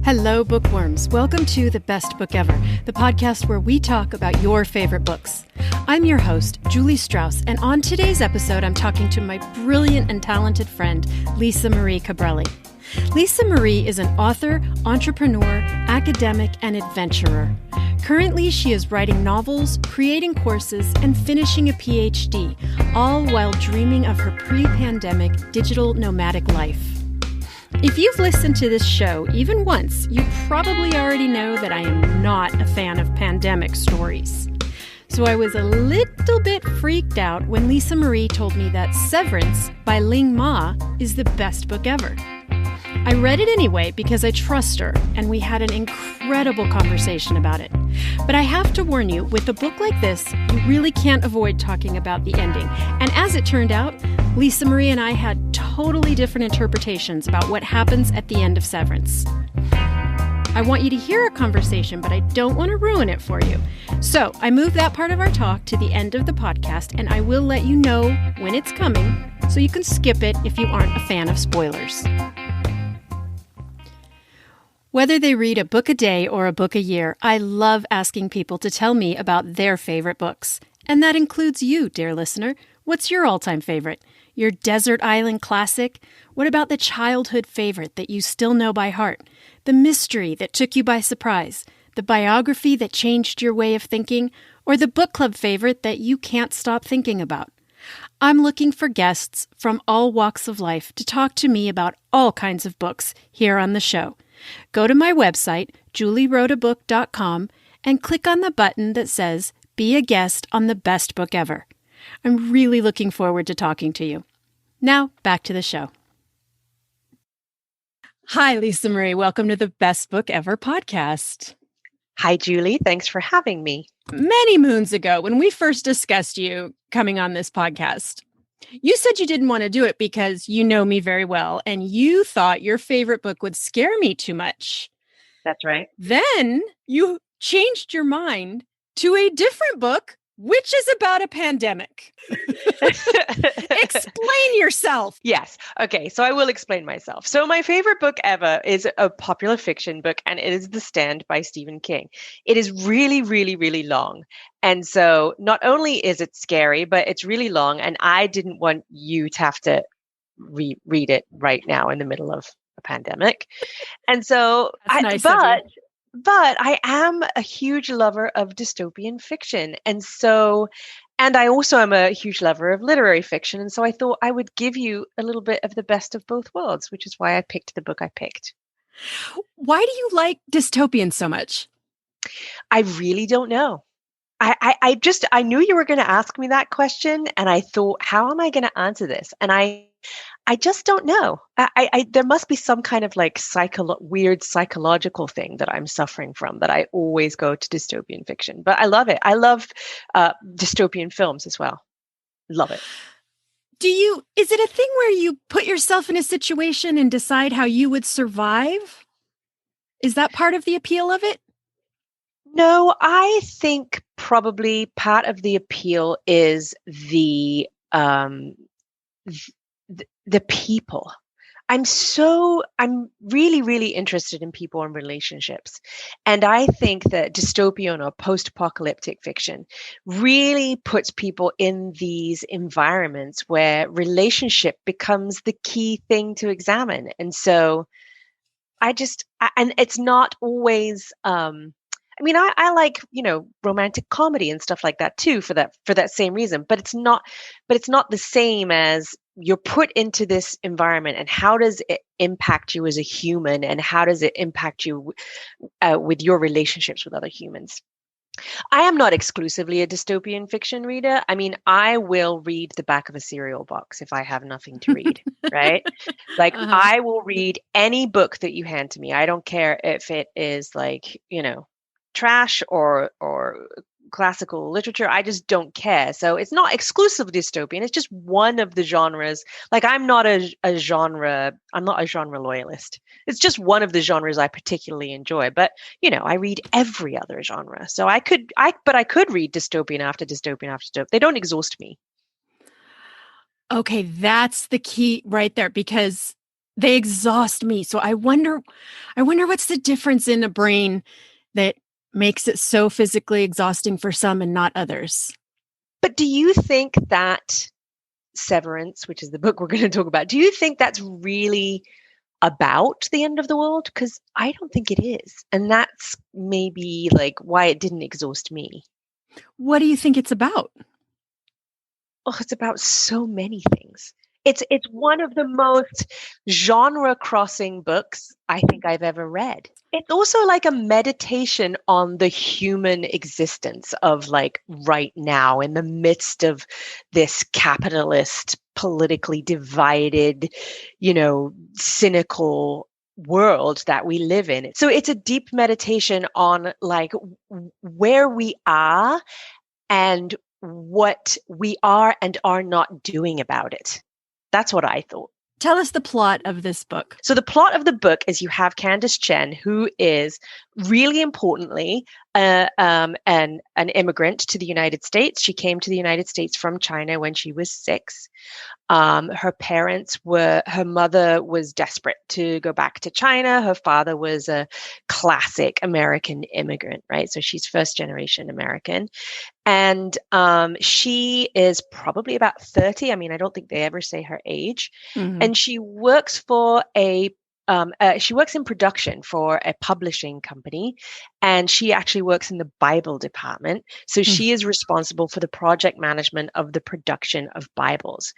Hello, bookworms. Welcome to The Best Book Ever, the podcast where we talk about your favorite books. I'm your host, Julie Strauss, and on today's episode, I'm talking to my brilliant and talented friend, Lisa Marie Cabrelli. Lisa Marie is an author, entrepreneur, academic, and adventurer. Currently, she is writing novels, creating courses, and finishing a PhD, all while dreaming of her pre-pandemic digital nomadic life. If you've listened to this show even once, you probably already know that I am not a fan of pandemic stories. So I was a little bit freaked out when Lisa Marie told me that Severance by Ling Ma is the best book ever. I read it anyway because I trust her, and we had an incredible conversation about it. But I have to warn you, with a book like this, you really can't avoid talking about the ending. And as it turned out, Lisa Marie and I had totally different interpretations about what happens at the end of Severance. I want you to hear our conversation, but I don't want to ruin it for you. So I moved that part of our talk to the end of the podcast, and I will let you know when it's coming, so you can skip it if you aren't a fan of spoilers. Whether they read a book a day or a book a year, I love asking people to tell me about their favorite books. And that includes you, dear listener. What's your all-time favorite? Your desert island classic? What about the childhood favorite that you still know by heart? The mystery that took you by surprise? The biography that changed your way of thinking? Or the book club favorite that you can't stop thinking about? I'm looking for guests from all walks of life to talk to me about all kinds of books here on the show. Go to my website, juliewroteabook.com, and click on the button that says, Be a Guest on the Best Book Ever. I'm really looking forward to talking to you. Now, back to the show. Hi, Lisa Marie. Welcome to the Best Book Ever podcast. Hi, Julie. Thanks for having me. Many moons ago, when we first discussed you coming on this podcast, you said you didn't want to do it because you know me very well, and you thought your favorite book would scare me too much. That's right. Then you changed your mind to a different book, which is about a pandemic. Explain yourself. Yes. Okay. So I will explain myself. So my favorite book ever is a popular fiction book, and it is The Stand by Stephen King. It is really, really, really long. And so not only is it scary, but it's really long. And I didn't want you to have to read it right now in the middle of a pandemic. And so, but I am a huge lover of dystopian fiction. And I also am a huge lover of literary fiction. And so I thought I would give you a little bit of the best of both worlds, which is why I picked the book I picked. Why do you like dystopian so much? I really don't know. I knew you were going to ask me that question, and I thought, how am I going to answer this? And I just don't know. There must be some kind of like weird psychological thing that I'm suffering from, that I always go to dystopian fiction. But I love it. I love dystopian films as well. Love it. Is it a thing where you put yourself in a situation and decide how you would survive? Is that part of the appeal of it? No, I think probably part of the appeal is the people. I'm really, really interested in people and relationships. And I think that dystopian or post-apocalyptic fiction really puts people in these environments where relationship becomes the key thing to examine. And so and it's not always, I like, romantic comedy and stuff like that too, for that same reason, but it's not the same as you're put into this environment, and how does it impact you as a human, and how does it impact you with your relationships with other humans. I am not exclusively a dystopian fiction reader. I mean, I will read the back of a cereal box if I have nothing to read, right? Like, I will read any book that you hand to me. I don't care if it is like, trash or classical literature. I just don't care. So it's not exclusively dystopian. It's just one of the genres. Like, I'm not a genre loyalist. It's just one of the genres I particularly enjoy. But, I read every other genre. So I could read dystopian after dystopian after dystopian. They don't exhaust me. Okay, that's the key right there, because They exhaust me. So I wonder what's the difference in a brain that makes it so physically exhausting for some and not others. But do you think that Severance, which is the book we're going to talk about, do you think that's really about the end of the world? Because I don't think it is. And that's maybe like why it didn't exhaust me. What do you think it's about? Oh, it's about so many things. It's one of the most genre crossing books I think I've ever read. It's also like a meditation on the human existence of like right now in the midst of this capitalist, politically divided, cynical world that we live in. So it's a deep meditation on like where we are and what we are and are not doing about it. That's what I thought. Tell us the plot of this book. So the plot of the book is you have Candace Chen, who is really importantly an immigrant to the United States. She came to the United States from China when she was 6. Her mother was desperate to go back to China. Her father was a classic American immigrant, right? So she's first generation American. And she is probably about 30. I mean, I don't think they ever say her age. Mm-hmm. And she works she works in production for a publishing company, and she actually works in the Bible department. So she is responsible for the project management of the production of Bibles.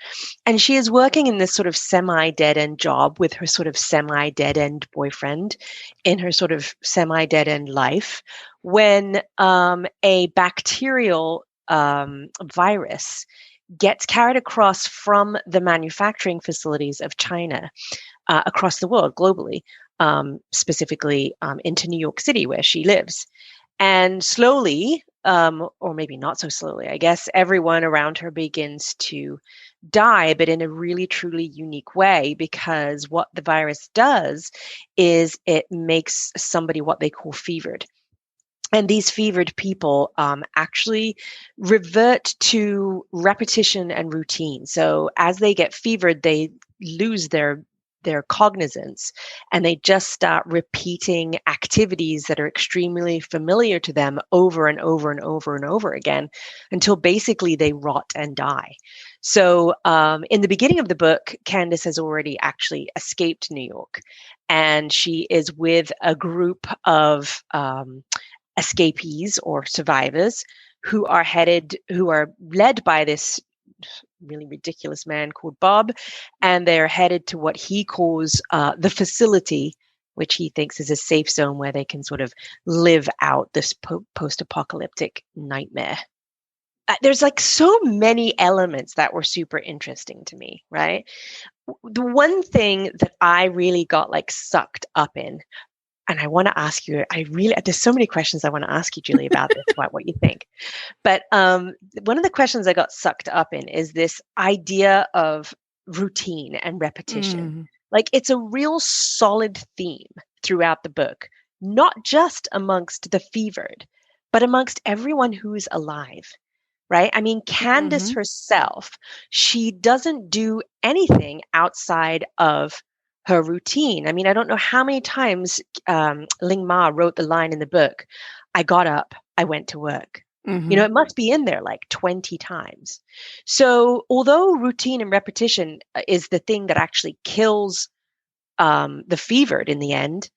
And she is working in this sort of semi-dead end job with her sort of semi-dead end boyfriend in her sort of semi-dead end life when a bacterial virus gets carried across from the manufacturing facilities of China across the world globally, specifically into New York City where she lives. And slowly, or maybe not so slowly, I guess, everyone around her begins to die, but in a really, truly unique way, because what the virus does is it makes somebody what they call fevered. And these fevered people actually revert to repetition and routine. So as they get fevered, they lose their cognizance, and they just start repeating activities that are extremely familiar to them over and over and over and over again until basically they rot and die. So in the beginning of the book, Candace has already actually escaped New York, and she is with a group of escapees or survivors who are led by this really ridiculous man called Bob, and they're headed to what he calls the facility, which he thinks is a safe zone where they can sort of live out this post-apocalyptic nightmare. There's like so many elements that were super interesting to me, right? The one thing that I really got like sucked up in, and I want to ask you, there's so many questions I want to ask you, Julie, about this, about what you think. But one of the questions I got sucked up in is this idea of routine and repetition. Like it's a real solid theme throughout the book, not just amongst the fevered, but amongst everyone who's alive, right? I mean, Candace herself, she doesn't do anything outside of her routine. I mean, I don't know how many times Ling Ma wrote the line in the book, I got up, I went to work. It must be in there like 20 times. So although routine and repetition is the thing that actually kills the fevered in the end,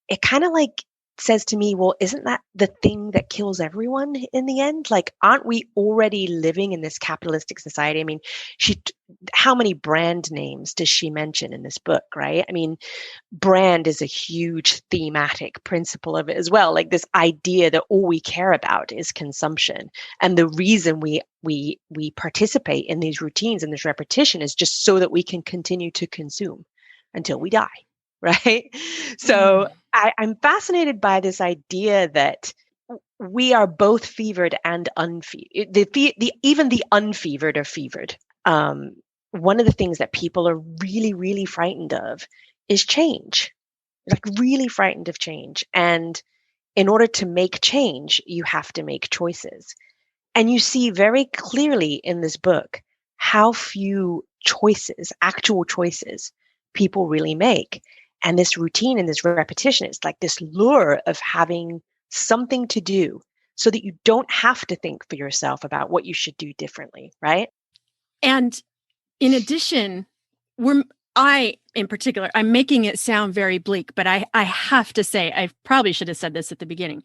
it kind of like says to me, well, isn't that the thing that kills everyone in the end? Like, aren't we already living in this capitalistic society? I mean, how many brand names does she mention in this book, right? I mean, brand is a huge thematic principle of it as well. Like this idea that all we care about is consumption. And the reason we participate in these routines and this repetition is just so that we can continue to consume until we die. Right. So I'm fascinated by this idea that we are both fevered and unfevered. Even the unfevered are fevered. One of the things that people are really, really frightened of is change, like really frightened of change. And in order to make change, you have to make choices. And you see very clearly in this book how few choices, actual choices, people really make. And this routine and this repetition, it's like this lure of having something to do so that you don't have to think for yourself about what you should do differently, right? And in addition, in particular, I'm making it sound very bleak, but I have to say, I probably should have said this at the beginning.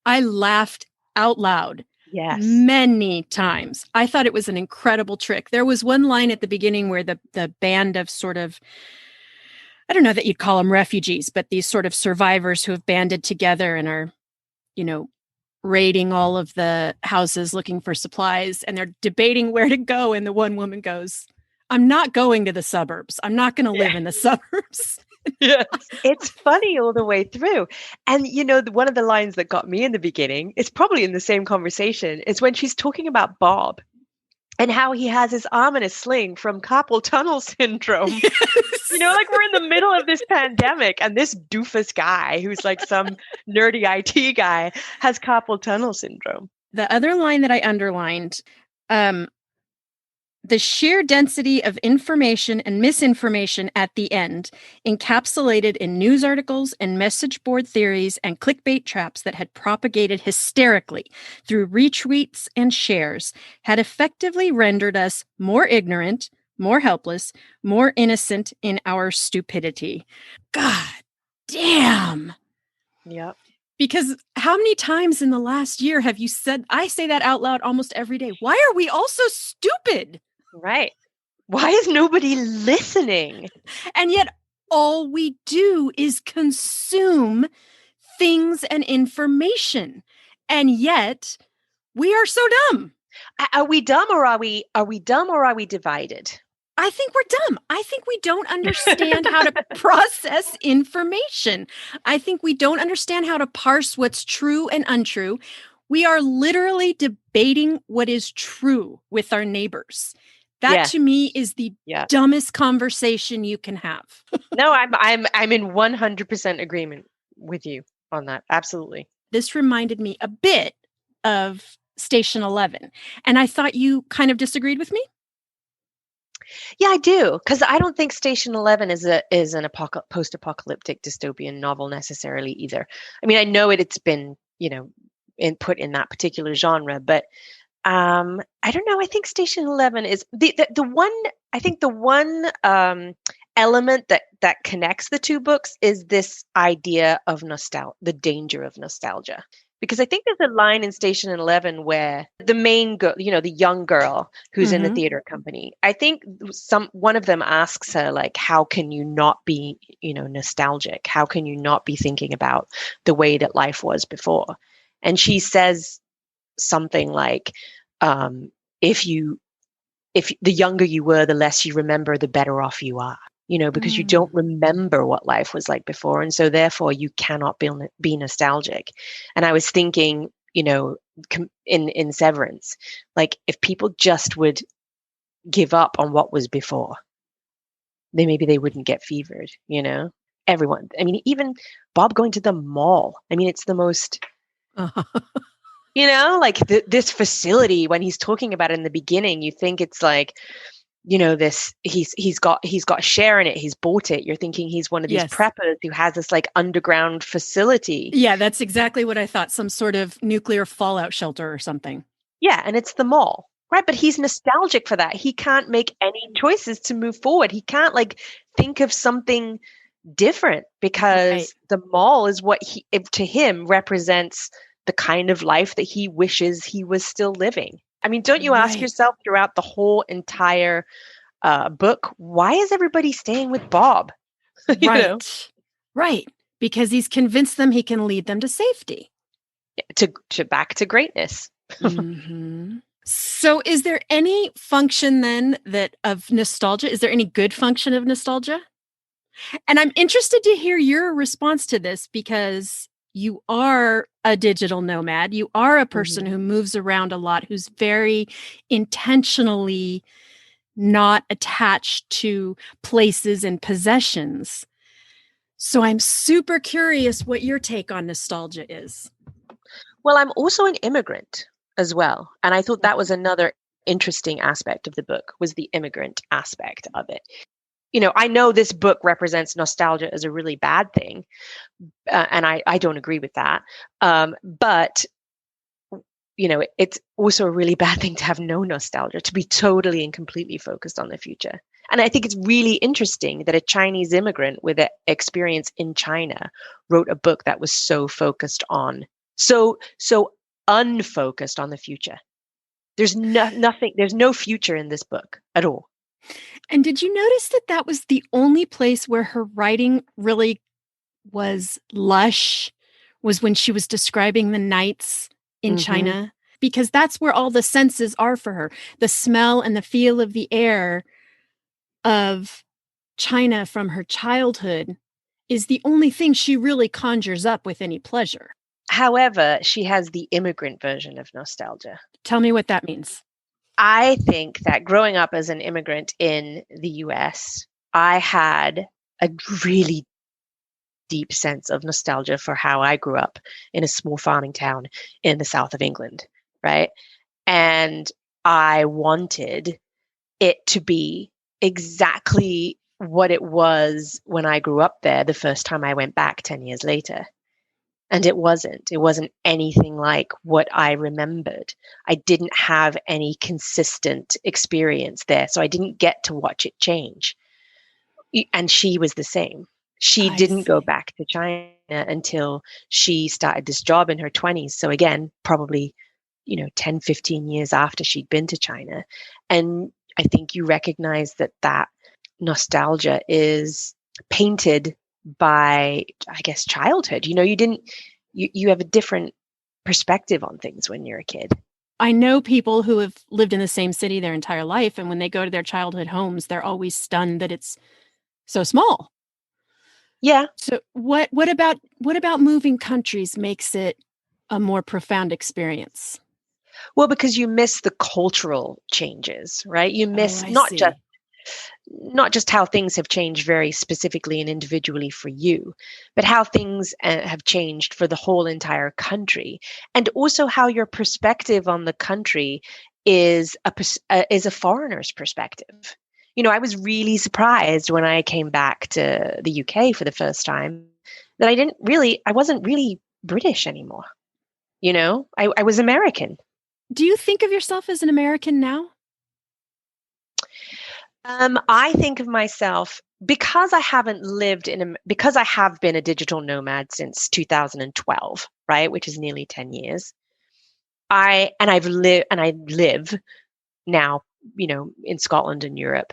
I laughed out loud many times. I thought it was an incredible trick. There was one line at the beginning where the band of sort of, I don't know that you'd call them refugees, but these sort of survivors who have banded together and are, raiding all of the houses looking for supplies, and they're debating where to go. And the one woman goes, I'm not going to the suburbs. I'm not going to live in the suburbs. Yes. It's funny all the way through. And, one of the lines that got me in the beginning, it's probably in the same conversation, is when she's talking about Bob and how he has his arm in a sling from carpal tunnel syndrome. Yes. Like we're in the middle of this pandemic and this doofus guy who's like some nerdy IT guy has carpal tunnel syndrome. The other line that I underlined, the sheer density of information and misinformation at the end, encapsulated in news articles and message board theories and clickbait traps that had propagated hysterically through retweets and shares, had effectively rendered us more ignorant, more helpless, more innocent in our stupidity. God damn. Yep. Because how many times in the last year have you said, I say that out loud almost every day, why are we all so stupid? Right. Why is nobody listening? And yet all we do is consume things and information. And yet we are so dumb. Are we dumb or are we divided? I think we're dumb. I think we don't understand how to process information. I think we don't understand how to parse what's true and untrue. We are literally debating what is true with our neighbors. That to me is the dumbest conversation you can have. No, I'm in 100% agreement with you on that. Absolutely. This reminded me a bit of Station 11. And I thought you kind of disagreed with me. Yeah, I do, because I don't think Station 11 is an post-apocalyptic dystopian novel necessarily either. I mean, I know it's been, put in that particular genre, but I don't know. I think Station 11 is the one. I think the one element that connects the two books is this idea of nostalgia, the danger of nostalgia. Because I think there's a line in Station 11 where the main girl, the young girl who's in the theater company, I think one of them asks her, like, how can you not be, nostalgic? How can you not be thinking about the way that life was before? And she says something like, if the younger you were, the less you remember, the better off you are. Because you don't remember what life was like before. And so therefore you cannot be nostalgic. And I was thinking, in Severance, like if people just would give up on what was before, then maybe they wouldn't get fevered, everyone. I mean, even Bob going to the mall. I mean, it's the most, like this facility, when he's talking about it in the beginning, you think it's like, this he's got a share in it, he's bought it, you're thinking he's one of these preppers who has this like underground facility. Yeah, that's exactly what I thought, some sort of nuclear fallout shelter or something. Yeah, and it's the mall, right? But he's nostalgic for that. He can't make any choices to move forward. He can't like think of something different because the mall is what to him represents the kind of life that he wishes he was still living. I mean, don't you ask yourself throughout the whole entire book, why is everybody staying with Bob? Right. Because he's convinced them he can lead them to safety. To back to greatness. Mm-hmm. So is there any function then of nostalgia? Is there any good function of nostalgia? And I'm interested to hear your response to this because you are a digital nomad. You are a person who moves around a lot, who's very intentionally not attached to places and possessions. So I'm super curious what your take on nostalgia is. Well, I'm also an immigrant as well. And I thought that was another interesting aspect of the book, was the immigrant aspect of it. I know this book represents nostalgia as a really bad thing, and I don't agree with that. But it's also a really bad thing to have no nostalgia, to be totally and completely focused on the future. And I think it's really interesting that a Chinese immigrant with an experience in China wrote a book that was so focused on, so unfocused on the future. There's nothing, there's no future in this book at all. And did you notice that that was the only place where her writing really was lush, was when she was describing the nights in China? Because that's where all the senses are for her. The smell and the feel of the air of China from her childhood is the only thing she really conjures up with any pleasure. However, she has the immigrant version of nostalgia. Tell me what that means. I think that growing up as an immigrant in the US, I had a really deep sense of nostalgia for how I grew up in a small farming town in the south of England, right? And I wanted it to be exactly what it was when I grew up there the first time I went back 10 years later. And it wasn't. It wasn't anything like what I remembered. I didn't have any consistent experience there, so I didn't get to watch it change. And she was the same. She didn't go back to China until she started this job in her 20s. So again, probably, 10, 15 years after she'd been to China. And I think you recognize that nostalgia is painted by, I guess, childhood. You have a different perspective on things when you're a kid. I know people who have lived in the same city their entire life, and when they go to their childhood homes, they're always stunned that it's so small. Yeah. So what about moving countries makes it a more profound experience? Well, because you miss the cultural changes, right? You miss not just how things have changed very specifically and individually for you, but how things have changed for the whole entire country, and also how your perspective on the country is a foreigner's perspective. I was really surprised when I came back to the UK for the first time that I wasn't really British anymore. I was American. Do you think of yourself as an American now? I think of myself, because I have been a digital nomad since 2012, right, which is nearly 10 years. I live now, in Scotland and Europe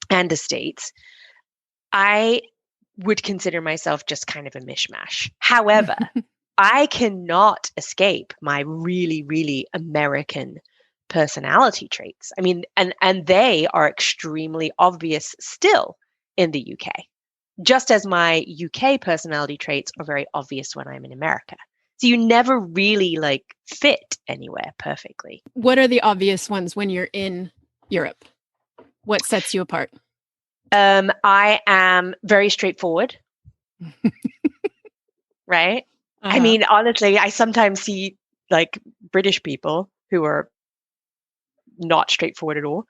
and the States. I would consider myself just kind of a mishmash. However, I cannot escape my really, really American personality traits. I mean, and they are extremely obvious still in the UK, just as my UK personality traits are very obvious when I'm in America. So you never really fit anywhere perfectly. What are the obvious ones when you're in Europe? What sets you apart? I am very straightforward. Right? I mean, honestly, I sometimes see British people who are not straightforward at all.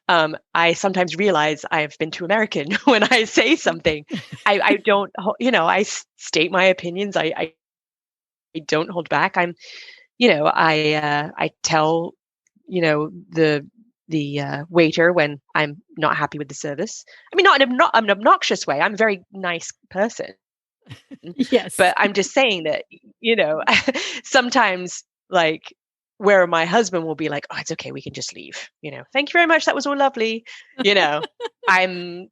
I sometimes realize I've been too American when I say something. I don't, I state my opinions. I don't hold back. I tell, the waiter when I'm not happy with the service. I mean, not in an obnoxious way. I'm a very nice person. Yes. But I'm just saying that, sometimes where my husband will be like, oh, it's okay, we can just leave. Thank you very much. That was all lovely. I'm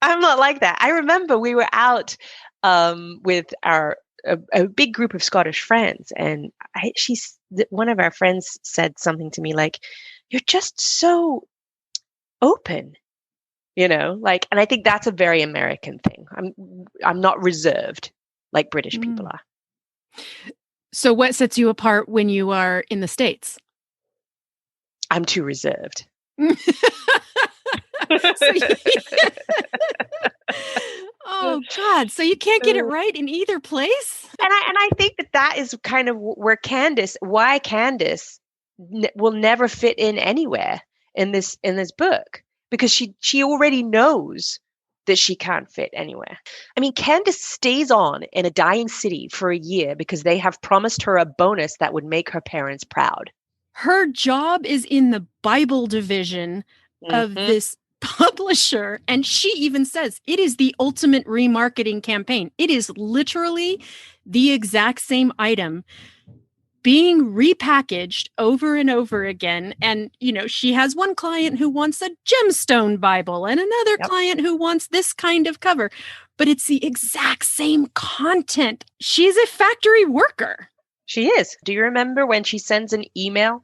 not like that. I remember we were out with a big group of Scottish friends, and one of our friends said something to me like, "You're just so open." And I think that's a very American thing. I'm not reserved like British people are. So what sets you apart when you are in the States? I'm too reserved. Oh God! So you can't get it right in either place. And I think that is kind of why Candace will never fit in anywhere in this book, because she already knows that she can't fit anywhere. I mean, Candace stays on in a dying city for a year because they have promised her a bonus that would make her parents proud. Her job is in the Bible division of Mm-hmm. this publisher. And she even says it is the ultimate remarketing campaign. It is literally the exact same item being repackaged over and over again. And, she has one client who wants a gemstone Bible and another client who wants this kind of cover, but it's the exact same content. She's a factory worker. She is. Do you remember when she sends an email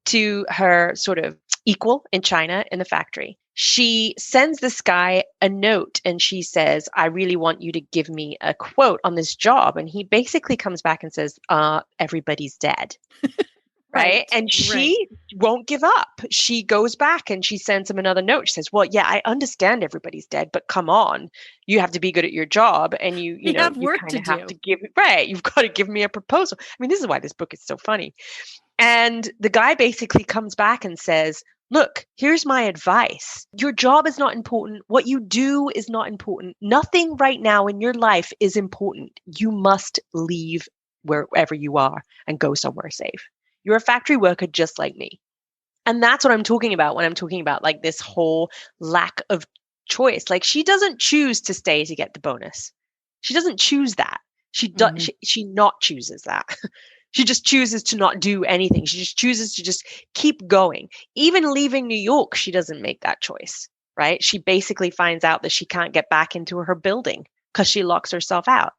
to her sort of equal in China in the factory? She sends this guy a note and she says, I really want you to give me a quote on this job. And he basically comes back and says, everybody's dead. Right. And she won't give up. She goes back and she sends him another note. She says, well, yeah, I understand everybody's dead, but come on, you have to be good at your job. And you have work to do. Have to give, right. You've got to give me a proposal. I mean, this is why this book is so funny. And the guy basically comes back and says, look, here's my advice. Your job is not important. What you do is not important. Nothing right now in your life is important. You must leave wherever you are and go somewhere safe. You're a factory worker just like me. And that's what I'm talking about when I'm talking about like this whole lack of choice. Like she doesn't choose to stay to get the bonus. She doesn't choose that. She not chooses that. She just chooses to not do anything. She just chooses to just keep going. Even leaving New York, she doesn't make that choice, right? She basically finds out that she can't get back into her building because she locks herself out.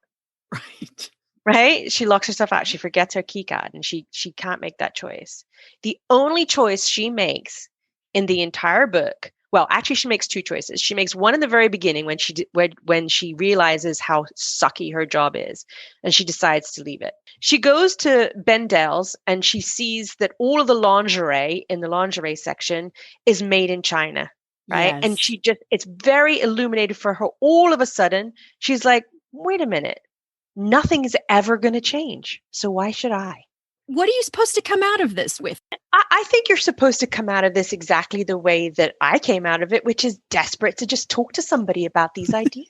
Right? She locks herself out. She forgets her key card and she can't make that choice. The only choice she makes in the entire book, well, actually she makes two choices. She makes one in the very beginning when she realizes how sucky her job is and she decides to leave it. She goes to Mandel's and she sees that all of the lingerie in the lingerie section is made in China, right? Yes. And it's very illuminated for her. All of a sudden, she's like, wait a minute, nothing is ever going to change. So why should I? What are you supposed to come out of this with? I think you're supposed to come out of this exactly the way that I came out of it, which is desperate to just talk to somebody about these ideas,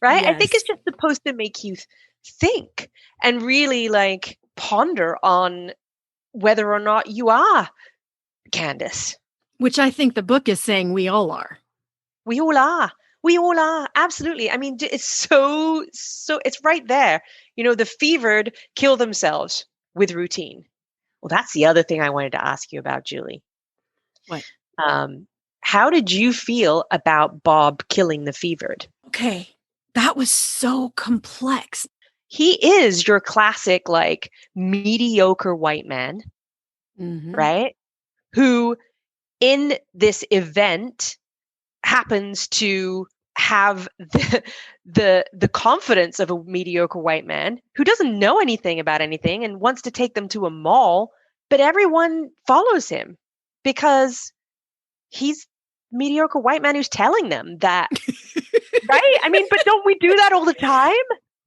right? Yes. I think it's just supposed to make you think and really like ponder on whether or not you are Candace. Which I think the book is saying we all are. We all are. We all are. Absolutely. I mean, it's so it's right there. The fevered kill themselves with routine. Well, that's the other thing I wanted to ask you about, Julie. What? How did you feel about Bob killing the fevered? Okay. That was so complex. He is your classic, like, mediocre white man, right? Who, in this event, happens to have the confidence of a mediocre white man who doesn't know anything about anything and wants to take them to a mall, but everyone follows him because he's a mediocre white man who's telling them that, right? I mean, but don't we do that all the time?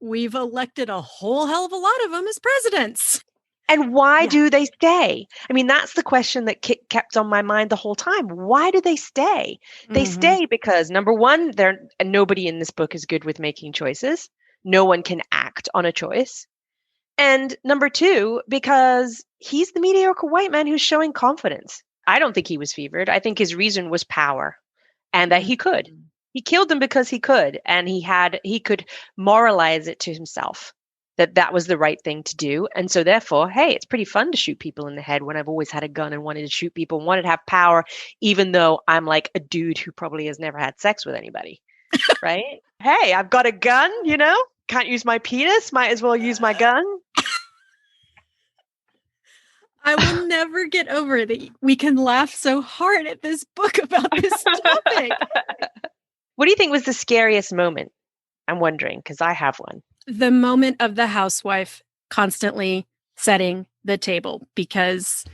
We've elected a whole hell of a lot of them as presidents. And why do they stay? I mean, that's the question that kept on my mind the whole time. Why do they stay? They stay because, number one, nobody in this book is good with making choices. No one can act on a choice. And number two, because he's the mediocre white man who's showing confidence. I don't think he was fevered. I think his reason was power and that he could. He killed them because he could, and he could moralize it to himself that was the right thing to do. And so therefore, hey, it's pretty fun to shoot people in the head when I've always had a gun and wanted to shoot people and wanted to have power, even though I'm like a dude who probably has never had sex with anybody, right? Hey, I've got a gun, can't use my penis, might as well use my gun. I will never get over that we can laugh so hard at this book about this topic. What do you think was the scariest moment? I'm wondering, because I have one. The moment of the housewife constantly setting the table, because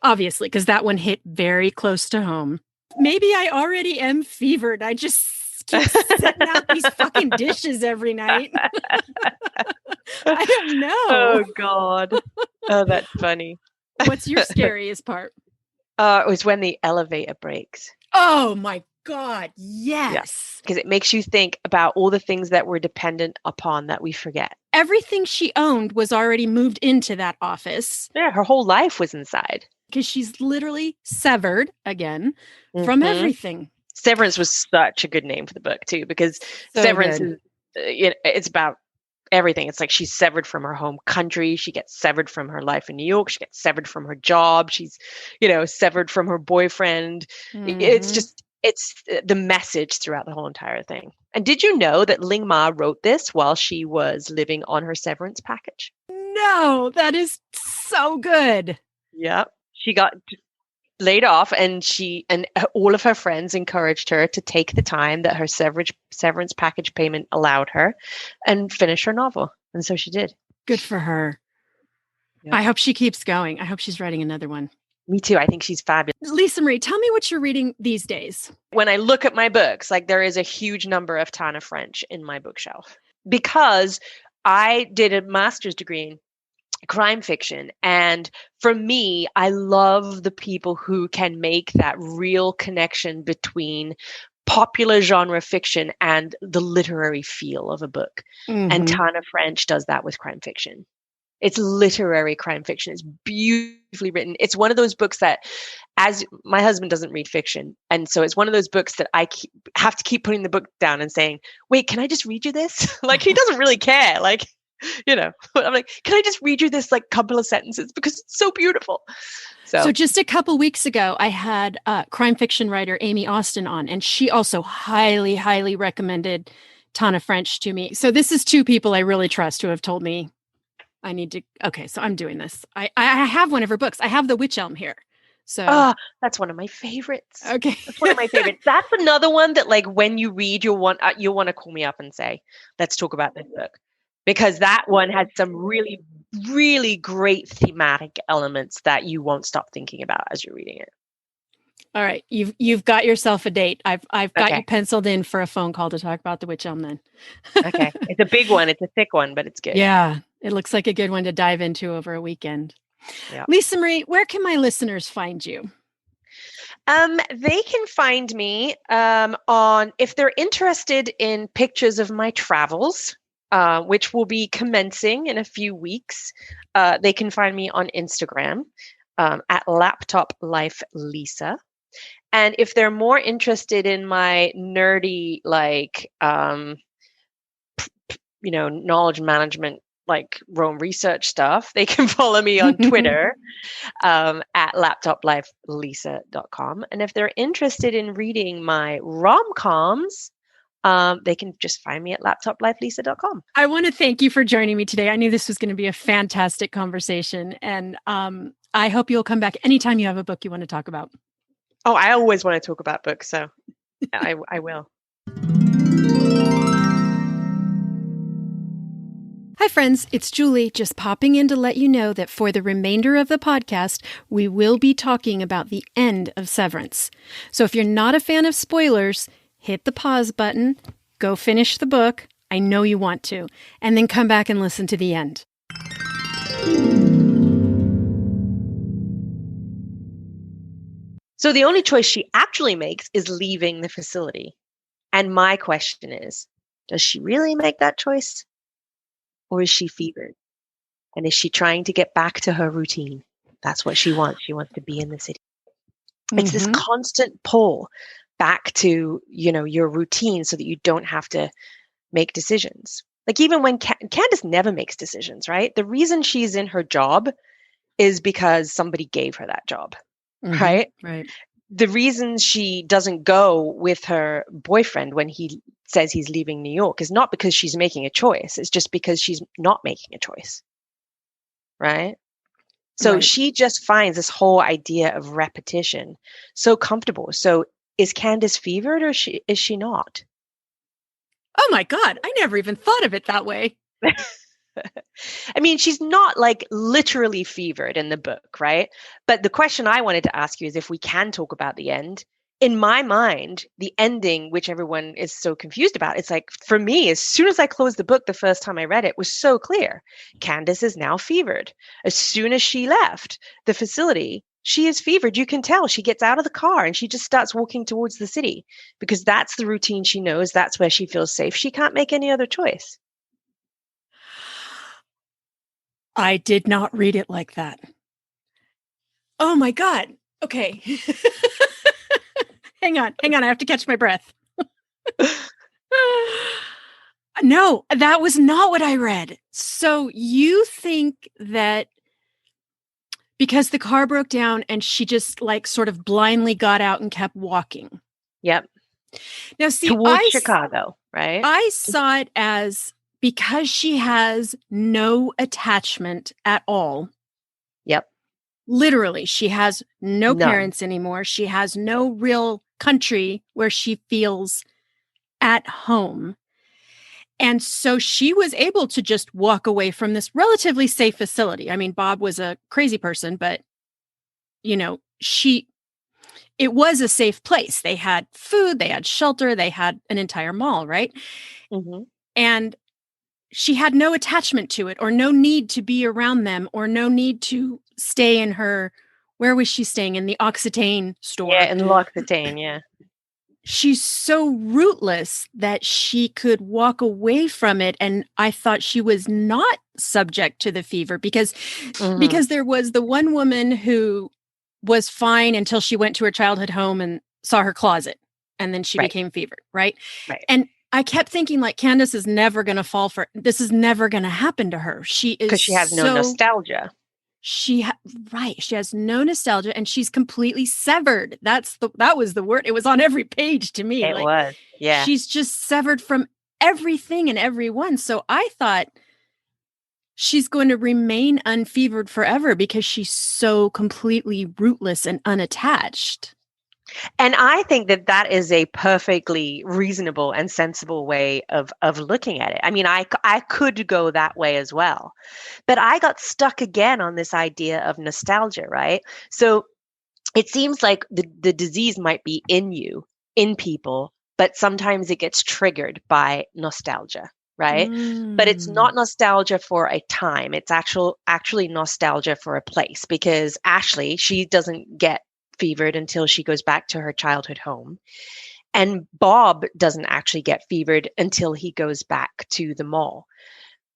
that one hit very close to home. Maybe I already am fevered. I just keep setting out these fucking dishes every night. I don't know. Oh, God. Oh, that's funny. What's your scariest part? It was when the elevator breaks. Oh my God. Yeah. Yes. Because it makes you think about all the things that we're dependent upon that we forget. Everything she owned was already moved into that office Yeah, her whole life was inside. because she's literally severed again from Hmm. everything. Severance was such a good name for the book too, because So Severance good. is, it's about everything. It's like she's severed from her home country. She gets severed from her life in New York. She gets severed from her job. She's, severed from her boyfriend. It's Mhm. just, it's the message throughout the whole entire thing. And did you know that Ling Ma wrote this while she was living on her severance package? No, that is so good. Yeah. She got laid off, and all of her friends encouraged her to take the time that her severance package payment allowed her and finish her novel. And so she did. Good for her. Yeah. I hope she keeps going. I hope she's writing another one. Me too. I think she's fabulous. Lisa Marie, tell me what you're reading these days. When I look at my books, like there is a huge number of Tana French in my bookshelf because I did a master's degree in crime fiction. And for me, I love the people who can make that real connection between popular genre fiction and the literary feel of a book. And Mm-hmm. Tana French does that with crime fiction. It's literary crime fiction. It's beautifully written. It's one of those books that, as my husband doesn't read fiction, and so it's one of those books that I have to keep putting the book down and saying, "Wait, can I just read you this?" Like he doesn't really care. Like, I'm like, "Can I just read you this like couple of sentences because it's so beautiful." So just a couple weeks ago, I had crime fiction writer Amy Austin on, and she also highly, highly recommended Tana French to me. So this is two people I really trust who have told me I need to. Okay, so I'm doing this. I have one of her books. I have The Witch Elm here. So that's one of my favorites. Okay, that's one of my favorites. That's another one that, like, when you read, you'll want to call me up and say, "Let's talk about this book," because that one has some really, really great thematic elements that you won't stop thinking about as you're reading it. All right, you've got yourself a date. I've got Okay. you penciled in for a phone call to talk about The Witch Elm then. Okay, it's a big one. It's a thick one, but it's good. Yeah, it looks like a good one to dive into over a weekend. Yeah. Lisa Marie, where can my listeners find you? They can find me on, if they're interested in pictures of my travels, which will be commencing in a few weeks. They can find me on Instagram at Laptop Life Lisa. And if they're more interested in my nerdy, like, knowledge management, like Rome research stuff, they can follow me on Twitter at laptoplifalisa.com. And if they're interested in reading my rom-coms, they can just find me at laptoplifalisa.com. I want to thank you for joining me today. I knew this was going to be a fantastic conversation, and I hope you'll come back anytime you have a book you want to talk about. Oh, I always want to talk about books, so I will. Hi, friends. It's Julie, just popping in to let you know that for the remainder of the podcast, we will be talking about the end of Severance. So if you're not a fan of spoilers, hit the pause button, go finish the book. I know you want to, and then come back and listen to the end. So the only choice she actually makes is leaving the facility. And my question is, does she really make that choice? Or is she fevered? And is she trying to get back to her routine? That's what she wants. She wants to be in the city. It's this constant pull back to, your routine so that you don't have to make decisions. Like even when Candace never makes decisions, right? The reason she's in her job is because somebody gave her that job, right? Right. The reason she doesn't go with her boyfriend when he says he's leaving New York is not because she's making a choice. It's just because she's not making a choice, right? So she just finds this whole idea of repetition so comfortable. So is Candace fevered or is she not? Oh my God, I never even thought of it that way. I mean, she's not like literally fevered in the book, right? But the question I wanted to ask you is if we can talk about the end. In my mind, the ending, which everyone is so confused about, it's like, for me, as soon as I closed the book the first time I read it, was so clear. Candace is now fevered. As soon as she left the facility, she is fevered. You can tell. She gets out of the car and she just starts walking towards the city because that's the routine she knows. That's where she feels safe. She can't make any other choice. I did not read it like that. Oh my God. Okay. Hang on. I have to catch my breath. No, that was not what I read. So you think that because the car broke down and she just like sort of blindly got out and kept walking. Yep. Now, see, towards Chicago, right? I saw it as because she has no attachment at all. Yep. Literally, she has no None. parents anymore. She has no real country where she feels at home. And so she was able to just walk away from this relatively safe facility. I mean, Bob was a crazy person, but, you know, it was a safe place. They had food, they had shelter, they had an entire mall, right? Mm-hmm. And she had no attachment to it or no need to be around them or no need to stay in where was she staying? In the Occitane store. Yeah, in L'Occitane, yeah. She's so rootless that she could walk away from it. And I thought she was not subject to the fever because there was the one woman who was fine until she went to her childhood home and saw her closet. And then she became fevered, right? Right. And I kept thinking like Candace is never going to fall for, this is never going to happen to her. She is because she has no nostalgia. She has no nostalgia and she's completely severed. That was the word. It was on every page to me. It was. Yeah. She's just severed from everything and everyone. So I thought she's going to remain unfevered forever because she's so completely rootless and unattached. And I think that is a perfectly reasonable and sensible way of looking at it. I mean, I could go that way as well. But I got stuck again on this idea of nostalgia, right? So it seems like the disease might be in you, in people, but sometimes it gets triggered by nostalgia, right? But it's not nostalgia for a time. It's actually nostalgia for a place because Ashley, she doesn't get fevered until she goes back to her childhood home. And Bob doesn't actually get fevered until he goes back to the mall.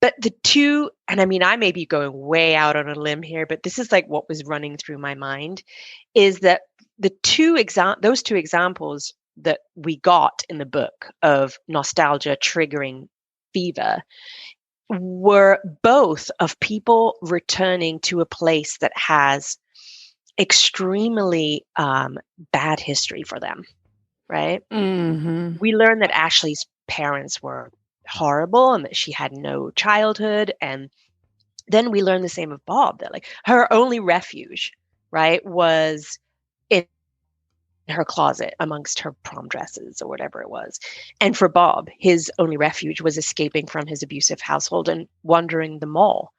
But the two, and I mean, I may be going way out on a limb here, but this is like what was running through my mind, is that those two examples that we got in the book of nostalgia triggering fever were both of people returning to a place that has extremely bad history for them, right? Mm-hmm. We learned that Ashley's parents were horrible and that she had no childhood. And then we learned the same of Bob, that like her only refuge, right, was in her closet amongst her prom dresses or whatever it was. And for Bob, his only refuge was escaping from his abusive household and wandering the mall.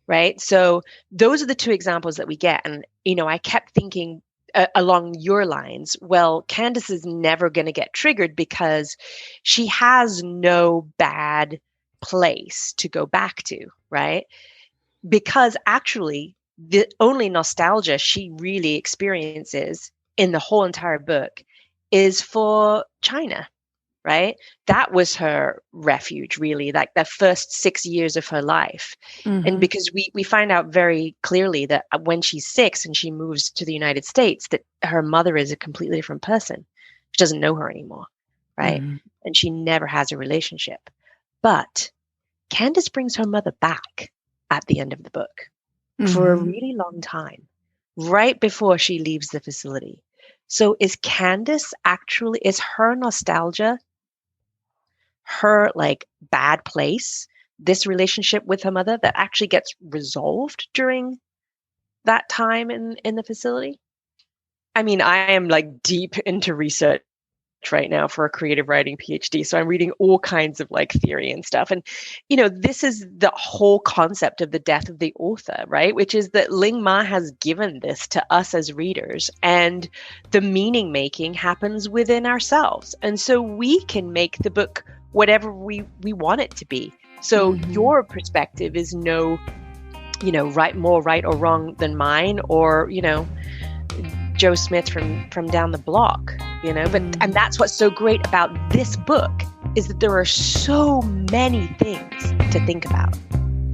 Right. So those are the two examples that we get. And, you know, I kept thinking along your lines, well, Candace is never going to get triggered because she has no bad place to go back to. Right. Because actually, the only nostalgia she really experiences in the whole entire book is for China. Right? That was her refuge, really, like the first 6 years of her life. Mm-hmm. And because we find out very clearly that when she's 6 and she moves to the United States, that her mother is a completely different person. She doesn't know her anymore, right? Mm-hmm. And she never has a relationship. But Candace brings her mother back at the end of the book for a really long time, right before she leaves the facility. So is her nostalgia her like bad place, this relationship with her mother that actually gets resolved during that time in the facility? I mean, I am like deep into research right now for a creative writing PhD. So I'm reading all kinds of like theory and stuff. And, you know, this is the whole concept of the death of the author, right? Which is that Ling Ma has given this to us as readers, and the meaning making happens within ourselves. And so we can make the book whatever we want it to be. So your perspective is no right or wrong than mine, or, Joe Smith from down the block, and that's what's so great about this book, is that there are so many things to think about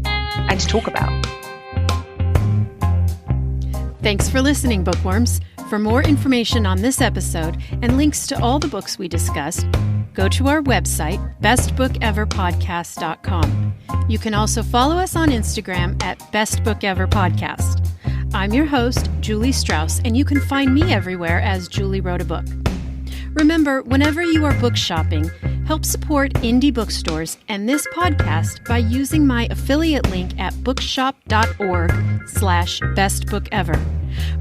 and to talk about. Thanks for listening, bookworms. For more information on this episode and links to all the books we discussed, go to our website, bestbookeverpodcast.com. You can also follow us on Instagram at bestbookeverpodcast. I'm your host, Julie Strauss, and you can find me everywhere as Julie Wrote a Book. Remember, whenever you are book shopping, help support indie bookstores and this podcast by using my affiliate link at bookshop.org/bestbookever.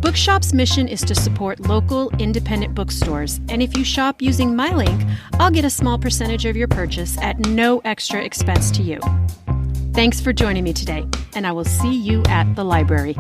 Bookshop's mission is to support local independent bookstores, and if you shop using my link, I'll get a small percentage of your purchase at no extra expense to you. Thanks for joining me today, and I will see you at the library.